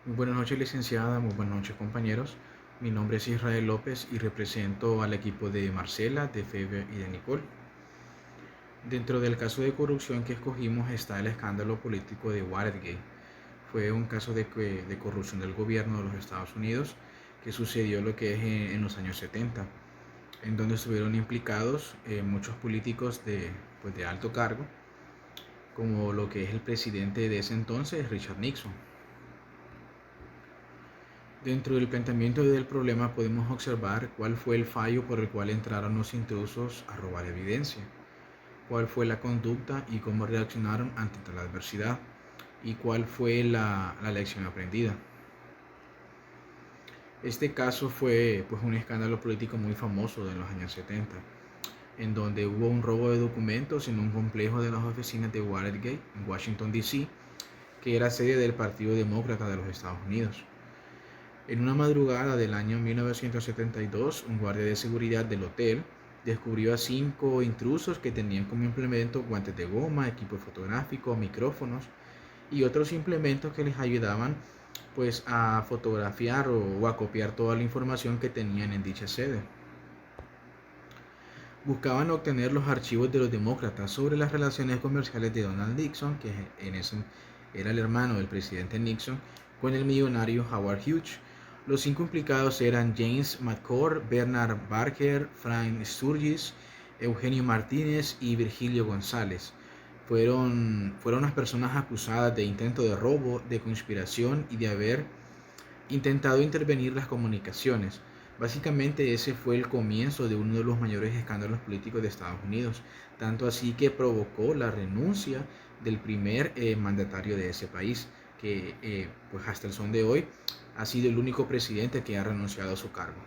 Muy buenas noches, licenciada. Muy buenas noches, compañeros. Mi nombre es Israel López y represento al equipo de Marcela, de Febe y de Nicole. Dentro del caso de corrupción que escogimos está el escándalo político de Watergate. Fue un caso de corrupción del gobierno de los Estados Unidos que sucedió lo que es en los años 70, en donde estuvieron implicados muchos políticos de alto cargo, como lo que es el presidente de ese entonces, Richard Nixon. Dentro del planteamiento del problema podemos observar cuál fue el fallo por el cual entraron los intrusos a robar evidencia, cuál fue la conducta y cómo reaccionaron ante tal adversidad, y cuál fue la lección aprendida. Este caso fue un escándalo político muy famoso de los años 70, en donde hubo un robo de documentos en un complejo de las oficinas de Watergate en Washington, D.C., que era sede del Partido Demócrata de los Estados Unidos. En una madrugada del año 1972, un guardia de seguridad del hotel descubrió a 5 intrusos que tenían como implemento guantes de goma, equipo fotográfico, micrófonos y otros implementos que les ayudaban a fotografiar o a copiar toda la información que tenían en dicha sede. Buscaban obtener los archivos de los demócratas sobre las relaciones comerciales de Donald Nixon, que en ese era el hermano del presidente Nixon, con el millonario Howard Hughes. Los 5 implicados eran James McCord, Bernard Barker, Frank Sturgis, Eugenio Martínez y Virgilio González. Fueron las personas acusadas de intento de robo, de conspiración y de haber intentado intervenir las comunicaciones. Básicamente ese fue el comienzo de uno de los mayores escándalos políticos de Estados Unidos, tanto así que provocó la renuncia del primer mandatario de ese país, que hasta el son de hoy ha sido el único presidente que ha renunciado a su cargo.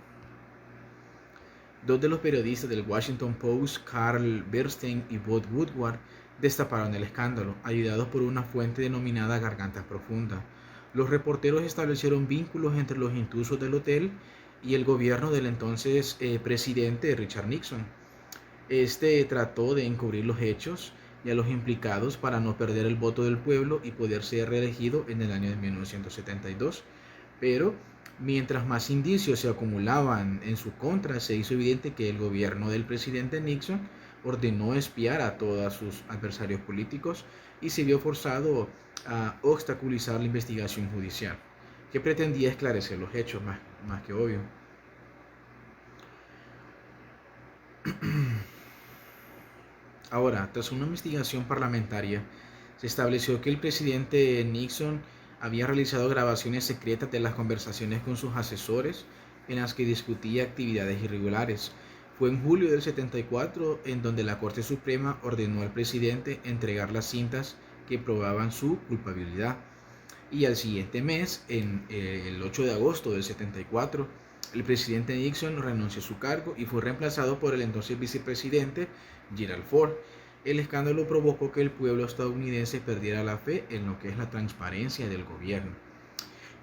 Dos de los periodistas del Washington Post, Carl Bernstein y Bob Woodward, destaparon el escándalo, ayudados por una fuente denominada Gargantas Profundas. Los reporteros establecieron vínculos entre los intrusos del hotel y el gobierno del entonces presidente Richard Nixon. Este trató de encubrir los hechos y a los implicados para no perder el voto del pueblo y poder ser reelegido en el año de 1972. Pero mientras más indicios se acumulaban en su contra, se hizo evidente que el gobierno del presidente Nixon ordenó espiar a todos sus adversarios políticos y se vio forzado a obstaculizar la investigación judicial, que pretendía esclarecer los hechos, más que obvio. Ahora, tras una investigación parlamentaria, se estableció que el presidente Nixon había realizado grabaciones secretas de las conversaciones con sus asesores en las que discutía actividades irregulares. Fue en julio del 74 en donde la Corte Suprema ordenó al presidente entregar las cintas que probaban su culpabilidad. Y al siguiente mes, el 8 de agosto del 74, el presidente Nixon renunció a su cargo y fue reemplazado por el entonces vicepresidente Gerald Ford. El escándalo provocó que el pueblo estadounidense perdiera la fe en lo que es la transparencia del gobierno.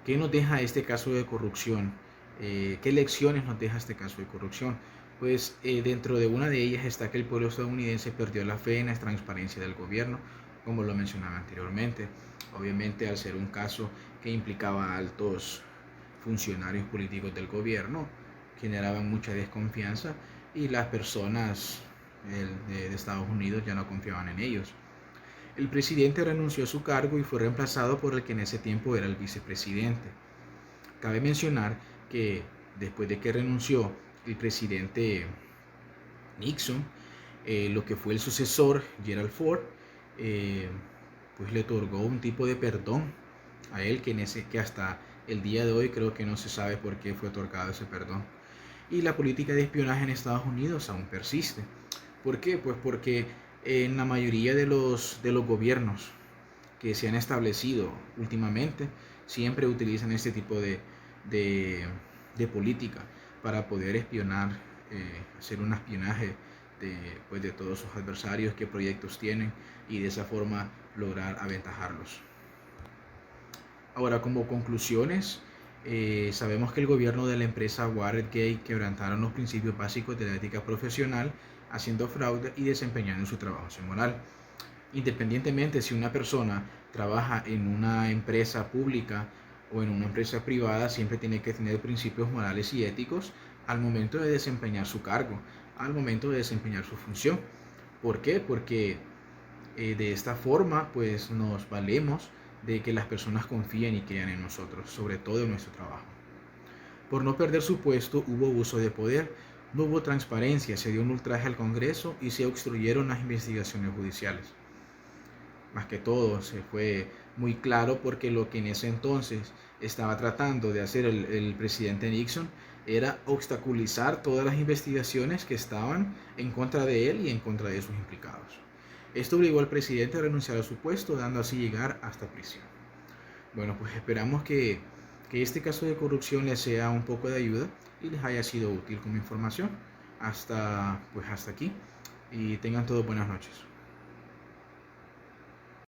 ¿Qué nos deja este caso de corrupción? ¿Qué lecciones nos deja este caso de corrupción? Pues dentro de una de ellas está que el pueblo estadounidense perdió la fe en la transparencia del gobierno, como lo mencionaba anteriormente. Obviamente, al ser un caso que implicaba a altos funcionarios políticos del gobierno, generaban mucha desconfianza y las personas de Estados Unidos ya no confiaban en ellos. El presidente renunció a su cargo y fue reemplazado por el que en ese tiempo era el vicepresidente. Cabe mencionar que después de que renunció el presidente Nixon, lo que fue el sucesor, Gerald Ford, le otorgó un tipo de perdón a él que hasta el día de hoy creo que no se sabe por qué fue otorgado ese perdón. Y la política de espionaje en Estados Unidos aún persiste. ¿Por qué? Pues porque en la mayoría de los gobiernos que se han establecido últimamente siempre utilizan este tipo de, de política para poder espionar, hacer un espionaje de todos sus adversarios, qué proyectos tienen y de esa forma lograr aventajarlos. Ahora, como conclusiones, sabemos que el gobierno de la empresa Watergate quebrantaron los principios básicos de la ética profesional, haciendo fraude y desempeñando su trabajo sin moral. Independientemente si una persona trabaja en una empresa pública o en una empresa privada siempre tiene que tener principios morales y éticos al momento de desempeñar su cargo, al momento de desempeñar su función. ¿Por qué? Porque de esta forma pues nos valemos de que las personas confíen y crean en nosotros, sobre todo en nuestro trabajo. Por no perder su puesto hubo abuso de poder, no hubo transparencia, se dio un ultraje al Congreso y se obstruyeron las investigaciones judiciales. Más que todo se fue muy claro porque lo que en ese entonces estaba tratando de hacer el presidente Nixon era obstaculizar todas las investigaciones que estaban en contra de él y en contra de sus implicados. Esto obligó al presidente a renunciar a su puesto, dando así llegar hasta prisión. Bueno, pues esperamos que este caso de corrupción les sea un poco de ayuda y les haya sido útil como información. Hasta aquí y tengan todos buenas noches.